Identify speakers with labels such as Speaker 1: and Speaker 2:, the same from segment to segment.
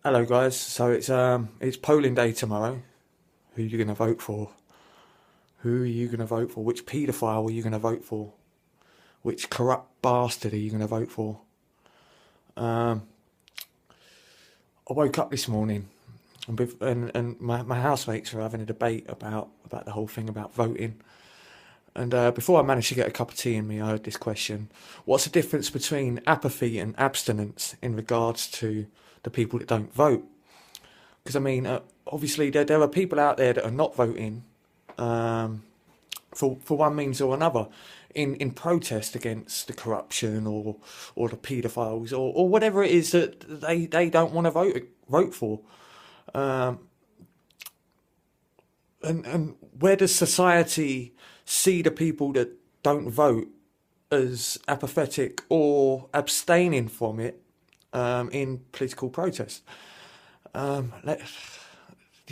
Speaker 1: Hello guys, so it's polling day tomorrow. Who are you gonna vote for? Who are you gonna vote for? Which paedophile are you gonna vote for? Which corrupt bastard are you gonna vote for? I woke up this morning and my housemates were having a debate about the whole thing about voting. And before I managed to get a cup of tea in me, I heard this question: what's the difference between apathy and abstinence in regards to the people that don't vote? Because I mean, obviously there are people out there that are not voting for one means or another, in protest against the corruption or the paedophiles or whatever it is that they don't want to vote for. And where does society see the people that don't vote as apathetic or abstaining from it in political protest? The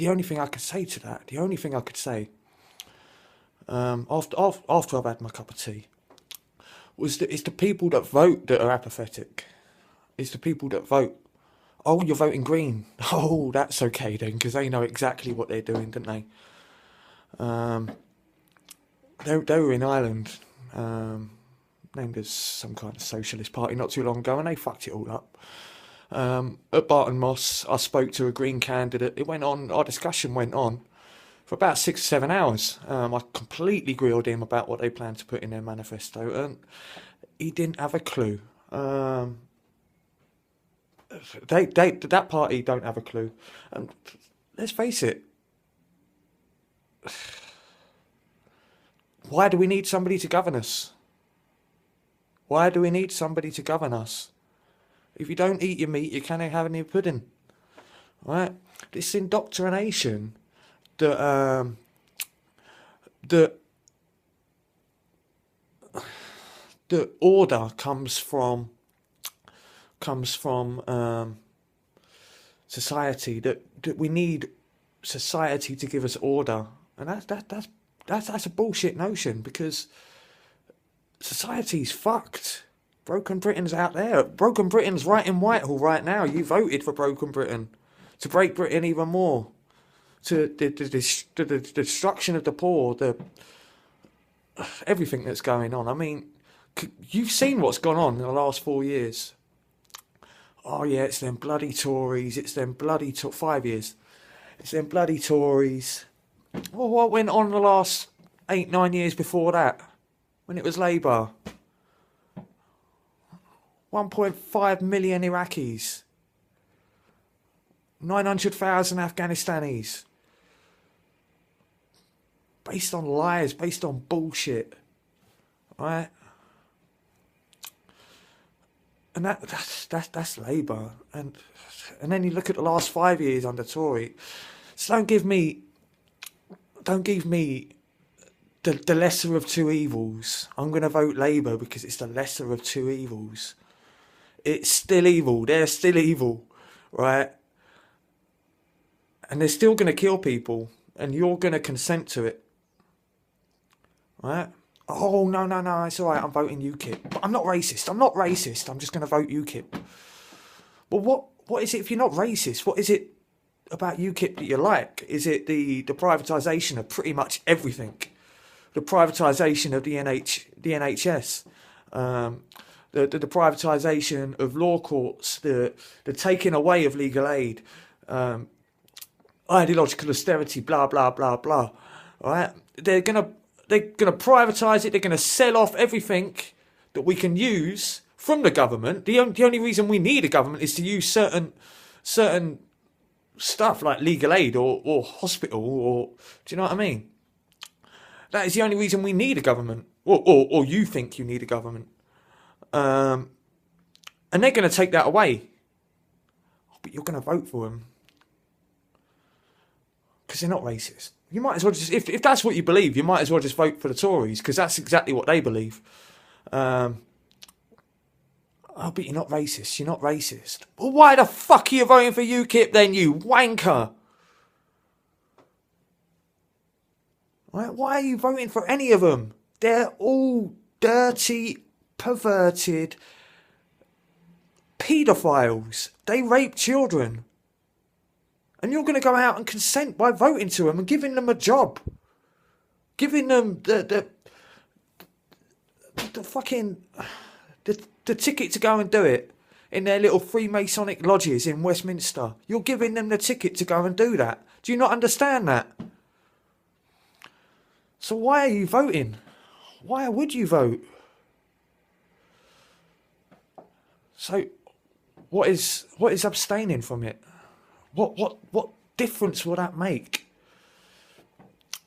Speaker 1: only thing I could say to that, after I've had my cup of tea, it's the people that vote that are apathetic. It's the people that vote. Oh, you're voting Green. Oh, that's okay then, because they know exactly what they're doing, don't they? They were in Ireland, named as some kind of socialist party not too long ago, and they fucked it all up. At Barton Moss, I spoke to a Green candidate. Our discussion went on for about 6 or 7 hours. I completely grilled him about what they planned to put in their manifesto, and he didn't have a clue. That party don't have a clue. And let's face it, why do we need somebody to govern us? Why do we need somebody to govern us? If you don't eat your meat, you can't have any pudding. Right? This indoctrination that the order comes from society, that we need society to give us order, and that's a bullshit notion, because society's fucked. Broken Britain's out there. Broken Britain's right in Whitehall right now. You voted for Broken Britain to break Britain even more, to the destruction of the poor, everything that's going on. I mean, you've seen what's gone on in the last 4 years. Oh yeah, it's them bloody Tories. It's them bloody 5 years. It's them bloody Tories. Well, what went on the last 8, 9 years before that, when it was Labour? 1.5 million Iraqis, 900,000 Afghanis, based on lies, based on bullshit, right? And that's Labour, and then you look at the last 5 years under Tory. So don't give me the lesser of two evils. I'm going to vote Labour because it's the lesser of two evils. It's still evil. They're still evil, right? And they're still going to kill people, and you're going to consent to it, right? Oh, no, it's all right, I'm voting UKIP. But I'm not racist. I'm just going to vote UKIP. Well, what is it if you're not racist? What is it about UKIP that you like? Is it the privatisation of pretty much everything? The privatisation of the NHS? The privatisation of law courts, the taking away of legal aid, ideological austerity, blah blah blah blah. All right, they're gonna privatise it. They're gonna sell off everything that we can use from the government. The only reason we need a government is to use certain stuff like legal aid or hospital, or do you know what I mean? That is the only reason we need a government, or you think you need a government. And they're going to take that away. Oh, but you're going to vote for them because they're not racist. You might as well just, if that's what you believe, you might as well just vote for the Tories, because that's exactly what they believe. Oh, but you're not racist. You're not racist. Well, why the fuck are you voting for UKIP then, you wanker? Right? Why are you voting for any of them? They're all dirty, perverted pedophiles. They rape children. And you're going to go out and consent by voting to them and giving them a job. Giving them the fucking... the ticket to go and do it in their little Freemasonic lodges in Westminster. You're giving them the ticket to go and do that. Do you not understand that? So why are you voting? Why would you vote? So what is abstaining from it? What difference will that make?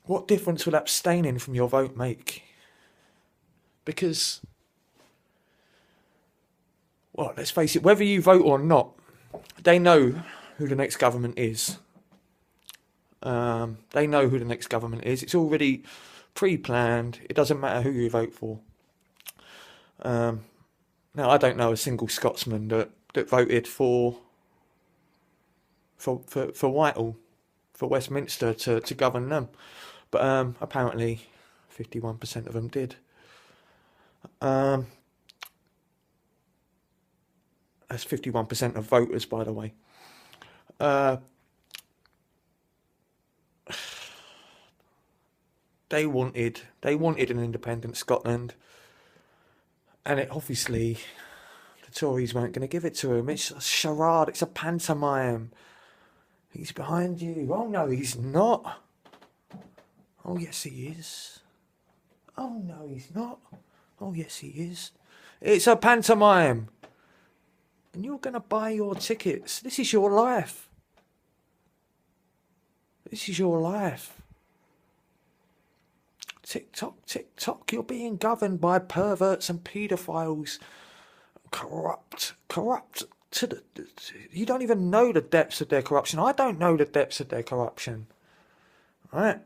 Speaker 1: What difference will abstaining from your vote make? Because, well, let's face it, whether you vote or not, they know who the next government is. They know who the next government is. It's already pre-planned. It doesn't matter who you vote for. Now, I don't know a single Scotsman that voted for Whitehall, for Westminster to govern them. But apparently 51% of them did. That's 51% of voters, by the way. They wanted an independent Scotland, and it obviously the Tories weren't going to give it to him. It's a charade. It's a pantomime. He's behind you. Oh no, he's not. Oh yes, he is. Oh no, he's not. Oh yes, he is. It's a pantomime. And you're going to buy your tickets. This is your life. This is your life. Tick tock, tick tock. You're being governed by perverts and pedophiles. Corrupt to the... You don't even know the depths of their corruption. I don't know the depths of their corruption. Right?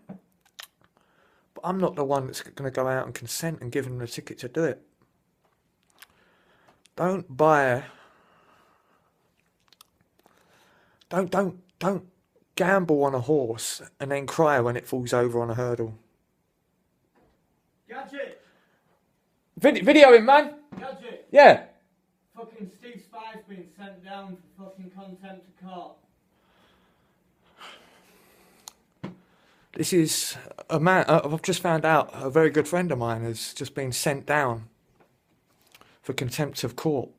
Speaker 1: But I'm not the one that's going to go out and consent and give them the ticket to do it. Don't buy... Don't gamble on a horse and then cry when it falls over on a hurdle.
Speaker 2: Gadget!
Speaker 1: Videoing, man!
Speaker 2: Gadget!
Speaker 1: Yeah!
Speaker 2: Fucking Steve Spy's been sent down for fucking contempt of court.
Speaker 1: This is a man, I've just found out a very good friend of mine has just been sent down for contempt of court.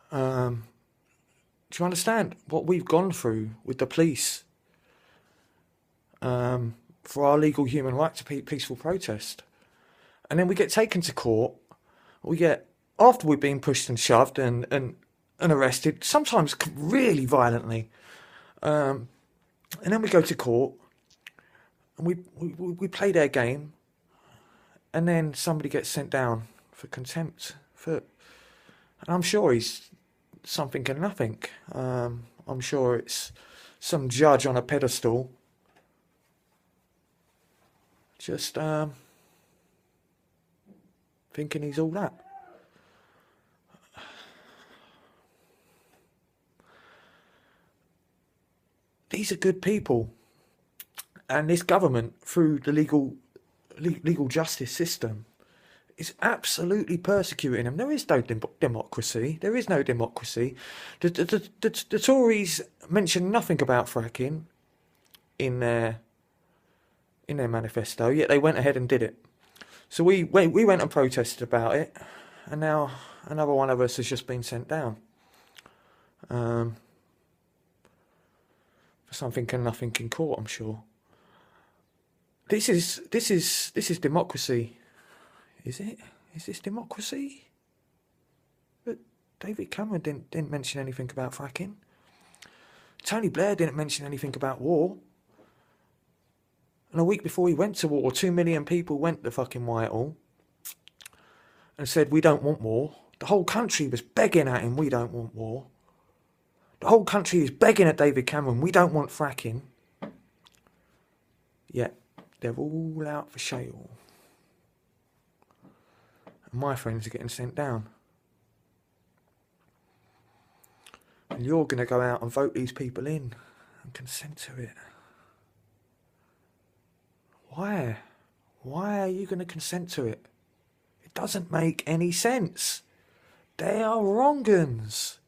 Speaker 1: Do you understand what we've gone through with the police for our legal human right to peaceful protest? And then we get taken to court, after we've been pushed and shoved and arrested, sometimes really violently, and then we go to court and we play their game, and then somebody gets sent down for contempt and I'm sure he's something and nothing. I'm sure it's some judge on a pedestal just thinking he's all that. These are good people, and this government, through the legal justice system, is absolutely persecuting them. There is no democracy. There is no democracy. The Tories mention nothing about fracking in their manifesto, yet they went ahead and did it. So we went and protested about it, and now another one of us has just been sent down for something and nothing in court, I'm sure. This is democracy. Is it? Is this democracy? But David Cameron didn't mention anything about fracking. Tony Blair didn't mention anything about war. And a week before he went to war, 2 million people went to fucking Whitehall and said, we don't want war. The whole country was begging at him, we don't want war. The whole country is begging at David Cameron, we don't want fracking. Yet, they're all out for shale. And my friends are getting sent down. And you're going to go out and vote these people in and consent to it. Why? Why are you going to consent to it? It doesn't make any sense. They are wrong-uns.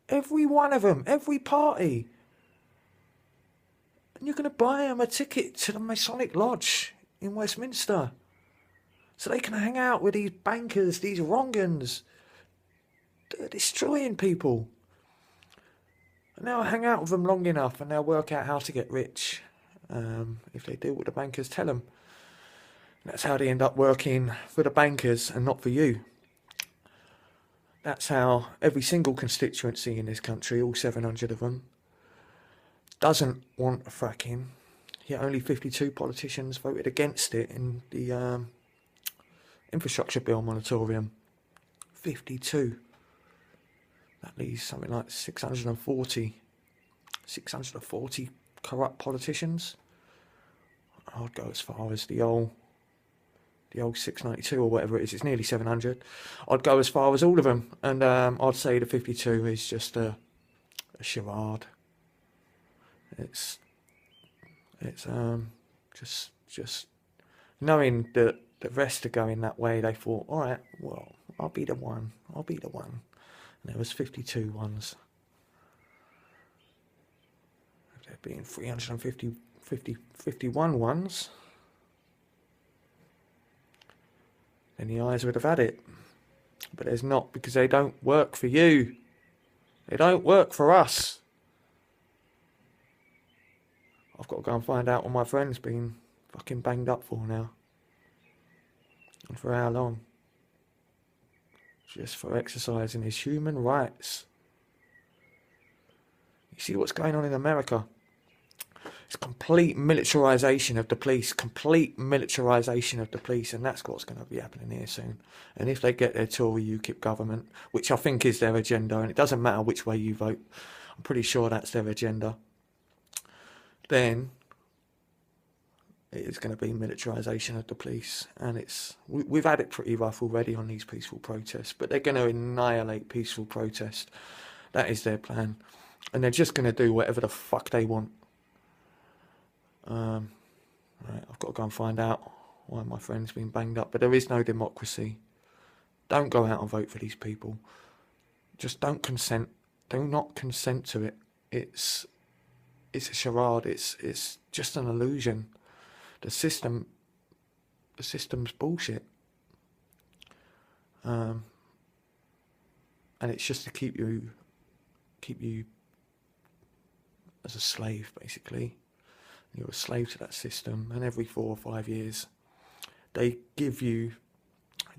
Speaker 1: Every one of them, every party. And you're going to buy them a ticket to the Masonic Lodge in Westminster. So they can hang out with these bankers, these wrong'uns. They're destroying people. And they'll hang out with them long enough and they'll work out how to get rich. If they do what the bankers tell them. That's how they end up working for the bankers and not for you. That's how every single constituency in this country, all 700 of them, doesn't want fracking. Yet only 52 politicians voted against it in the infrastructure bill moratorium. 52. That leaves something like 640 corrupt politicians. I'd go as far as the old 692 or whatever it is. It's nearly 700. I'd go as far as all of them, and I'd say the 52 is just a charade. It's just knowing that the rest are going that way. They thought, all right, well, I'll be the one. And there was 52 ones. There being 51 ones, then the eyes would have had it. But there's not, because they don't work for you. They don't work for us. I've got to go and find out what my friend's been fucking banged up for now. And for how long? Just for exercising his human rights. You see what's going on in America? It's complete militarisation of the police. Complete militarisation of the police. And that's what's going to be happening here soon. And if they get their Tory UKIP government, which I think is their agenda, and it doesn't matter which way you vote, I'm pretty sure that's their agenda, then it is going to be militarisation of the police. And we've had it pretty rough already on these peaceful protests, but they're going to annihilate peaceful protest. That is their plan. And they're just going to do whatever the fuck they want. Right, I've got to go and find out why my friend's been banged up. But there is no democracy. Don't go out and vote for these people. Just don't consent. Do not consent to it. It's a charade. It's just an illusion. The system's bullshit. And it's just to keep you as a slave, basically. You're a slave to that system, and every 4 or 5 years they give you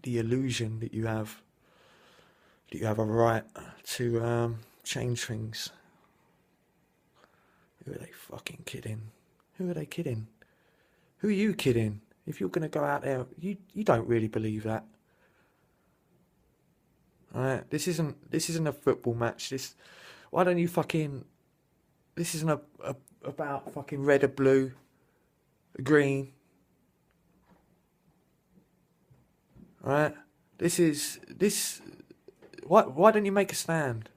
Speaker 1: the illusion that you have a right to change things. Who are they fucking kidding? Who are they kidding? Who are you kidding? If you're going to go out there, you don't really believe that. Alright, this isn't a football match. Why don't you fucking... This isn't about fucking red or blue, green. Alright? Why don't you make a stand?